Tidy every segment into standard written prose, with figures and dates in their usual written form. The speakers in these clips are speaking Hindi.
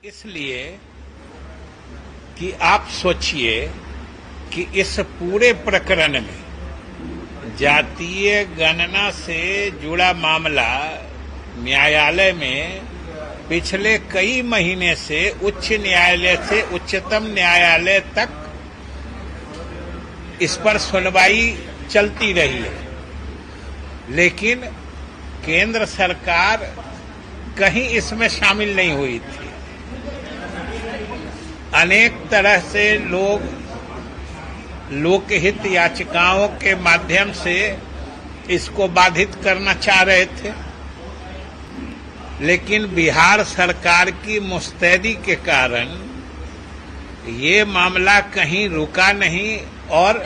इसलिए कि आप सोचिए कि इस पूरे प्रकरण में जातीय गणना से जुड़ा मामला न्यायालय में पिछले कई महीने से उच्च न्यायालय से उच्चतम न्यायालय तक इस पर सुनवाई चलती रही है, लेकिन केंद्र सरकार कहीं इसमें शामिल नहीं हुई थी। अनेक तरह से लोग लोकहित याचिकाओं के माध्यम से इसको बाधित करना चाह रहे थे, लेकिन बिहार सरकार की मुस्तैदी के कारण ये मामला कहीं रुका नहीं और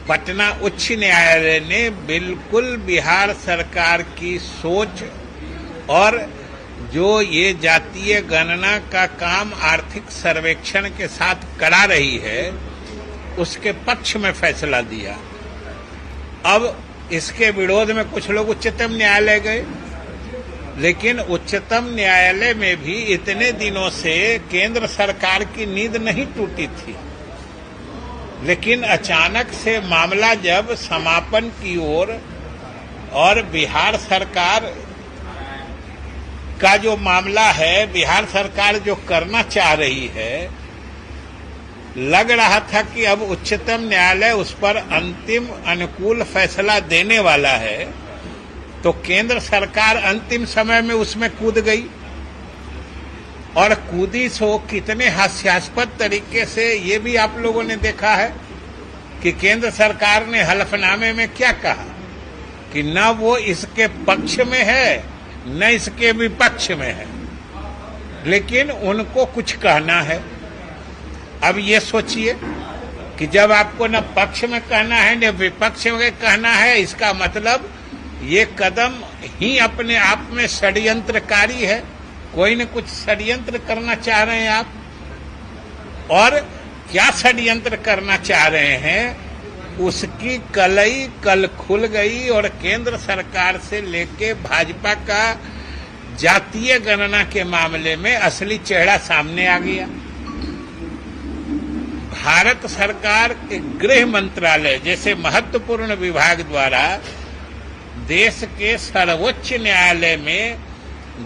पटना उच्च न्यायालय ने बिल्कुल बिहार सरकार की सोच और जो ये जातीय गणना का काम आर्थिक सर्वेक्षण के साथ करा रही है उसके पक्ष में फैसला दिया। अब इसके विरोध में कुछ लोग उच्चतम न्यायालय गए, लेकिन उच्चतम न्यायालय में भी इतने दिनों से केंद्र सरकार की नींद नहीं टूटी थी, लेकिन अचानक से मामला जब समापन की ओर और बिहार सरकार का जो मामला है, बिहार सरकार जो करना चाह रही है, लग रहा था कि अब उच्चतम न्यायालय उस पर अंतिम अनुकूल फैसला देने वाला है, तो केंद्र सरकार अंतिम समय में उसमें कूद गई और कूदी सो कितने हास्यास्पद तरीके से ये भी आप लोगों ने देखा है कि केंद्र सरकार ने हलफनामे में क्या कहा कि न वो इसके पक्ष में है न इसके विपक्ष में है, लेकिन उनको कुछ कहना है। अब ये सोचिए कि जब आपको न पक्ष में कहना है न विपक्ष में कहना है, इसका मतलब ये कदम ही अपने आप में षड्यंत्रकारी है। कोई न कुछ षड्यंत्र करना चाह रहे हैं आप, और क्या षड्यंत्र करना चाह रहे हैं उसकी कलई कल खुल गई और केंद्र सरकार से लेके भाजपा का जातीय गणना के मामले में असली चेहरा सामने आ गया। भारत सरकार के गृह मंत्रालय जैसे महत्वपूर्ण विभाग द्वारा देश के सर्वोच्च न्यायालय में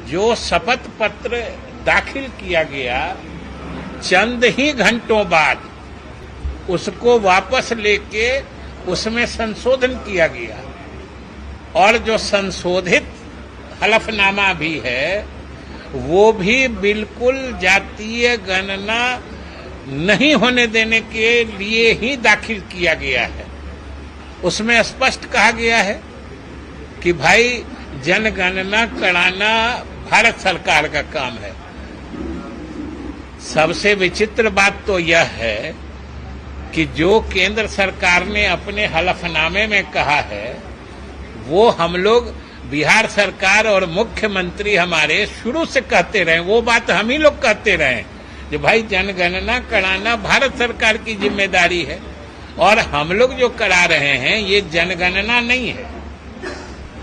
जो शपथ पत्र दाखिल किया गया, चंद ही घंटों बाद उसको वापस लेके उसमें संशोधन किया गया, और जो संशोधित हलफनामा भी है वो भी बिल्कुल जातीय गणना नहीं होने देने के लिए ही दाखिल किया गया है। उसमें स्पष्ट कहा गया है कि भाई जनगणना कराना भारत सरकार का काम है। सबसे विचित्र बात तो यह है कि जो केंद्र सरकार ने अपने हलफनामे में कहा है वो हम लोग बिहार सरकार और मुख्यमंत्री हमारे शुरू से कहते रहे, वो बात हम ही लोग कहते रहे कि भाई जनगणना कराना भारत सरकार की जिम्मेदारी है, और हम लोग जो करा रहे हैं ये जनगणना नहीं है,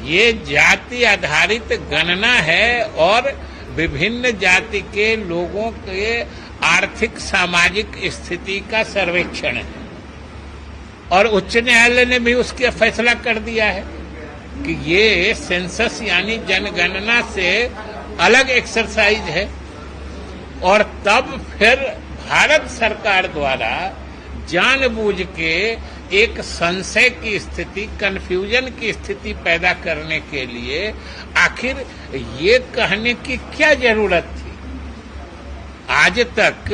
ये जाति आधारित गणना है और विभिन्न जाति के लोगों के आर्थिक सामाजिक स्थिति का सर्वेक्षण है। और उच्च न्यायालय ने भी उसका फैसला कर दिया है कि ये सेंसस यानी जनगणना से अलग एक्सरसाइज है, और तब फिर भारत सरकार द्वारा जानबूझ के एक संशय की स्थिति, कंफ्यूजन की स्थिति पैदा करने के लिए आखिर ये कहने की क्या जरूरत थी। आज तक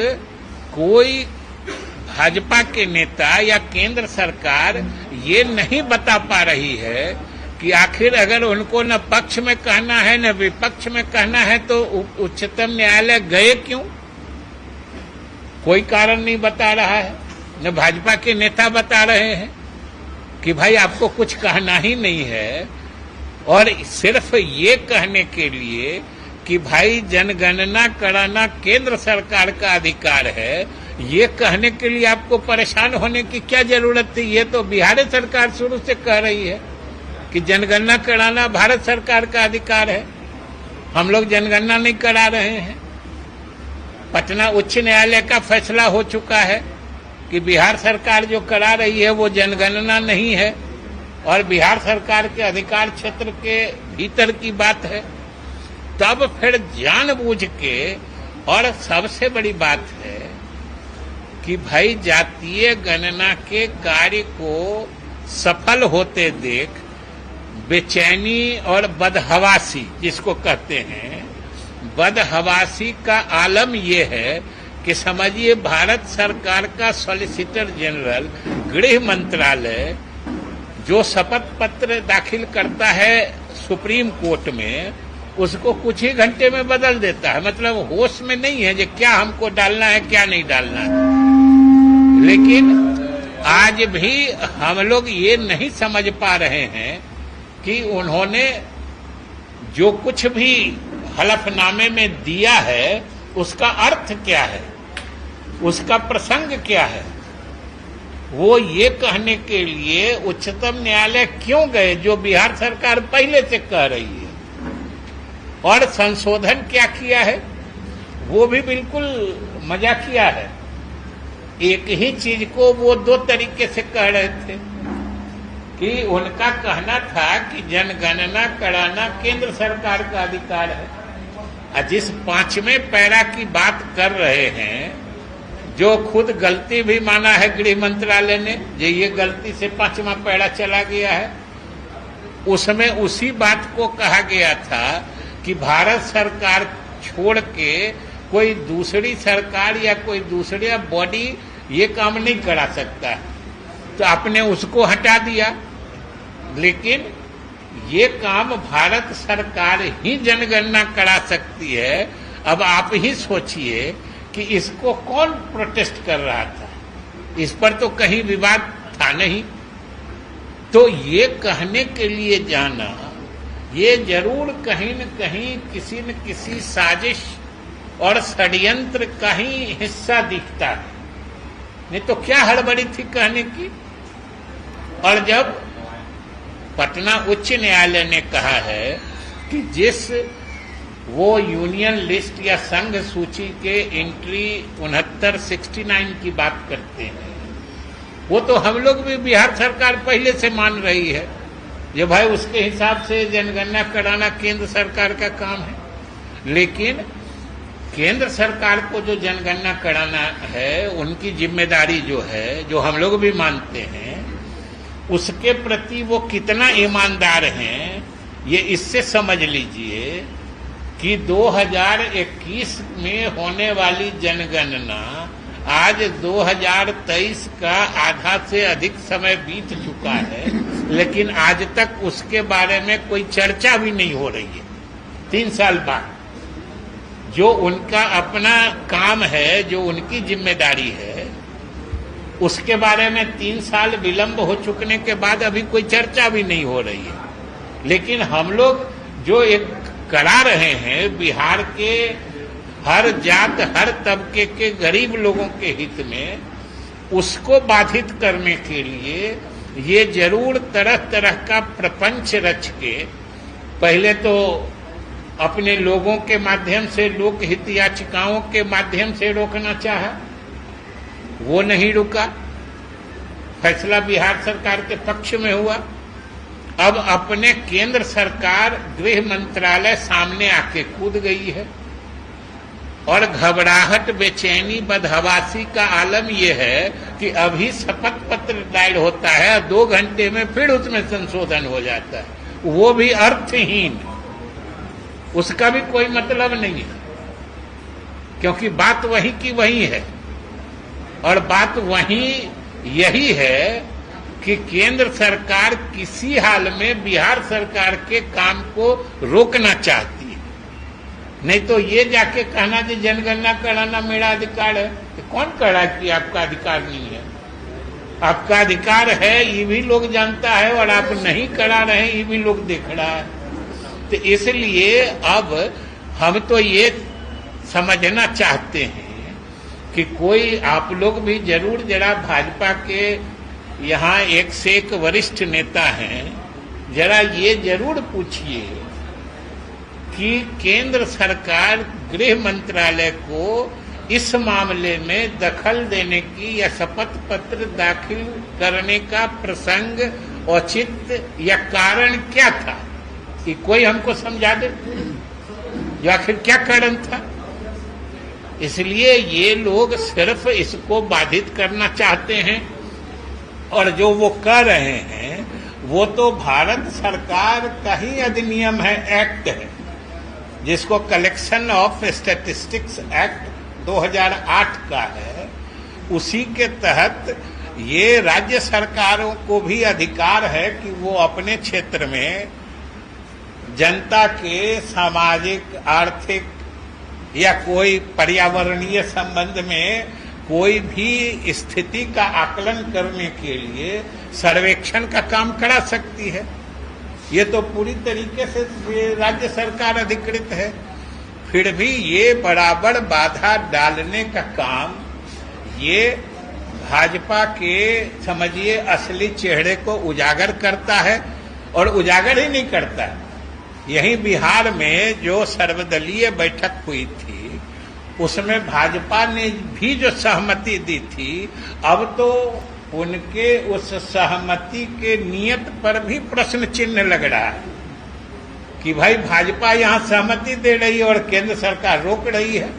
कोई भाजपा के नेता या केंद्र सरकार ये नहीं बता पा रही है कि आखिर अगर उनको न पक्ष में कहना है न विपक्ष में कहना है तो उच्चतम न्यायालय गए क्यों। कोई कारण नहीं बता रहा है, न भाजपा के नेता बता रहे हैं कि भाई आपको कुछ कहना ही नहीं है, और सिर्फ ये कहने के लिए कि भाई जनगणना कराना केंद्र सरकार का अधिकार है, ये कहने के लिए आपको परेशान होने की क्या जरूरत थी। ये तो बिहार सरकार शुरू से कह रही है कि जनगणना कराना भारत सरकार का अधिकार है, हम लोग जनगणना नहीं करा रहे हैं। पटना उच्च न्यायालय का फैसला हो चुका है कि बिहार सरकार जो करा रही है वो जनगणना नहीं है और बिहार सरकार के अधिकार क्षेत्र के भीतर की बात है। तब फिर जानबूझ के, और सबसे बड़ी बात है कि भाई जातीय गणना के कार्य को सफल होते देख बेचैनी और बदहवासी जिसको कहते हैं, बदहवासी का आलम यह है कि समझिए भारत सरकार का सॉलिसिटर जनरल गृह मंत्रालय जो शपथ पत्र दाखिल करता है सुप्रीम कोर्ट में, उसको कुछ ही घंटे में बदल देता है। मतलब होश में नहीं है कि क्या हमको डालना है क्या नहीं डालना है। लेकिन आज भी हम लोग ये नहीं समझ पा रहे हैं कि उन्होंने जो कुछ भी हलफनामे में दिया है उसका अर्थ क्या है, उसका प्रसंग क्या है। वो ये कहने के लिए उच्चतम न्यायालय क्यों गए जो बिहार सरकार पहले से कह रही है, और संशोधन क्या किया है वो भी बिल्कुल मजाकिया है। एक ही चीज को वो दो तरीके से कह रहे थे कि उनका कहना था कि जनगणना कराना केंद्र सरकार का अधिकार है। जिस 5वें पैरा की बात कर रहे हैं, जो खुद गलती भी माना है गृह मंत्रालय ने, ये गलती से 5वां पैरा चला गया है, उसमें उसी बात को कहा गया था कि भारत सरकार छोड़ के कोई दूसरी सरकार या कोई दूसरी बॉडी ये काम नहीं करा सकता। तो आपने उसको हटा दिया, लेकिन ये काम भारत सरकार ही जनगणना करा सकती है। अब आप ही सोचिए कि इसको कौन प्रोटेस्ट कर रहा था, इस पर तो कहीं विवाद था नहीं। तो ये कहने के लिए जाना, ये जरूर कहीं न कहीं किसी न किसी साजिश और षड्यंत्र का ही हिस्सा दिखता है, नहीं तो क्या हड़बड़ी थी कहने की। और जब पटना उच्च न्यायालय ने कहा है कि जिस वो यूनियन लिस्ट या संघ सूची के एंट्री 69 की बात करते हैं, वो तो हम लोग भी बिहार सरकार पहले से मान रही है जो भाई उसके हिसाब से जनगणना कराना केंद्र सरकार का काम है। लेकिन केंद्र सरकार को जो जनगणना कराना है उनकी जिम्मेदारी जो है, जो हम लोग भी मानते हैं, उसके प्रति वो कितना ईमानदार हैं ये इससे समझ लीजिए कि 2021 में होने वाली जनगणना आज 2023 का आधा से अधिक समय बीत चुका है, लेकिन आज तक उसके बारे में कोई चर्चा भी नहीं हो रही है। 3 साल बाद जो उनका अपना काम है, जो उनकी जिम्मेदारी है, उसके बारे में 3 साल विलंब हो चुकने के बाद अभी कोई चर्चा भी नहीं हो रही है। लेकिन हम लोग जो एक करा रहे हैं बिहार के हर जात हर तबके के गरीब लोगों के हित में, उसको बाधित करने के लिए ये जरूर तरह तरह का प्रपंच रच के पहले तो अपने लोगों के माध्यम से, लोक हित याचिकाओं के माध्यम से रोकना चाहा, वो नहीं रुका, फैसला बिहार सरकार के पक्ष में हुआ। अब अपने केंद्र सरकार गृह मंत्रालय सामने आके कूद गई है और घबराहट, बेचैनी, बदहवासी का आलम यह है कि अभी शपथ पत्र दायर होता है, 2 घंटे में फिर उसमें संशोधन हो जाता है, वो भी अर्थहीन, उसका भी कोई मतलब नहीं है, क्योंकि बात वही की वही है। और बात वही यही है कि केंद्र सरकार किसी हाल में बिहार सरकार के काम को रोकना चाहती है। नहीं तो ये जाके कहना कि जनगणना कराना मेरा अधिकार है, तो कौन कह रहा है कि आपका अधिकार नहीं है? आपका अधिकार है ये भी लोग जानता है, और आप नहीं करा रहे हैं ये भी लोग देख रहा है। तो इसलिए अब हम तो ये समझना चाहते हैं कि कोई आप लोग भी जरूर जरा भाजपा के यहाँ एक से एक वरिष्ठ नेता हैं, जरा ये जरूर पूछिए कि केंद्र सरकार गृह मंत्रालय को इस मामले में दखल देने की या शपथ पत्र दाखिल करने का प्रसंग, औचित्य या कारण क्या था, कि कोई हमको समझा दे जो आखिर क्या कारण था। इसलिए ये लोग सिर्फ इसको बाधित करना चाहते हैं, और जो वो कर रहे हैं वो तो भारत सरकार का ही अधिनियम है, एक्ट है, जिसको कलेक्शन ऑफ स्टैटिस्टिक्स एक्ट 2008 का है। उसी के तहत ये राज्य सरकारों को भी अधिकार है कि वो अपने क्षेत्र में जनता के सामाजिक, आर्थिक या कोई पर्यावरणीय संबंध में कोई भी स्थिति का आकलन करने के लिए सर्वेक्षण का काम करा सकती है। ये तो पूरी तरीके से राज्य सरकार अधिकृत है। फिर भी ये बराबर बाधा डालने का काम ये भाजपा के, समझिए, असली चेहरे को उजागर करता है, और उजागर ही नहीं करता है। यही बिहार में जो सर्वदलीय बैठक हुई थी उसमें भाजपा ने भी जो सहमति दी थी, अब तो उनके उस सहमति के नियत पर भी प्रश्न चिन्ह लग रहा है कि भाई भाजपा यहां सहमति दे रही है और केंद्र सरकार रोक रही है,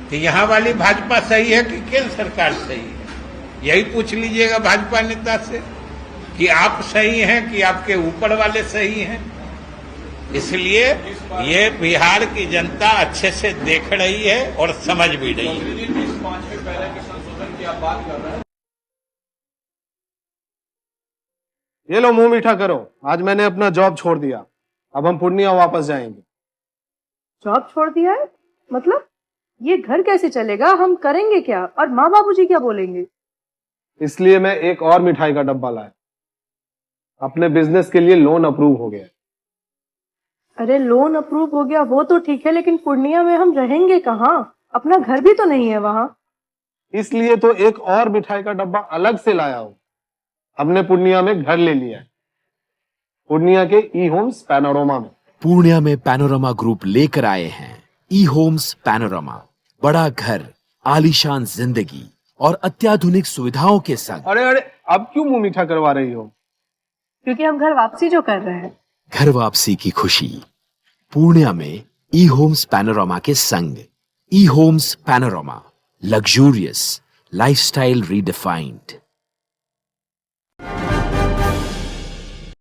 तो यहां वाली भाजपा सही है कि केंद्र सरकार सही है? यही पूछ लीजिएगा भाजपा नेता से कि आप सही हैं कि आपके ऊपर वाले सही हैं। इसलिए ये बिहार की जनता अच्छे से देख रही है और समझ भी रही है। ये लो, मुंह मीठा करो। आज मैंने अपना जॉब छोड़ दिया, अब हम पूर्णिया वापस जाएंगे। जॉब छोड़ दिया है? मतलब ये घर कैसे चलेगा? हम करेंगे क्या? और माँ बाबूजी क्या बोलेंगे? इसलिए मैं एक और मिठाई का डब्बा लाया। अपने बिजनेस के लिए लोन अप्रूव हो गया। अरे लोन अप्रूव हो गया वो तो ठीक है, लेकिन पूर्णिया में हम रहेंगे कहाँ? अपना घर भी तो नहीं है वहाँ। इसलिए तो एक और मिठाई का डब्बा अलग से लाया हूँ। हमने पूर्णिया में घर ले लिया है, पूर्णिया के ई होम्स पैनोरमा में। पूर्णिया में पैनोरमा ग्रुप लेकर आए हैं ई होम्स पैनोरमा। बड़ा घर, आलीशान जिंदगी और अत्याधुनिक सुविधाओं के संग। अरे अरे, अब क्यों मुंह मीठा करवा रही हो? क्योंकि हम घर वापसी जो कर रहे हैं। घर वापसी की खुशी पूर्णिया में ई होम्स पैनोरमा के संग। E Homes Panorama, luxurious lifestyle redefined.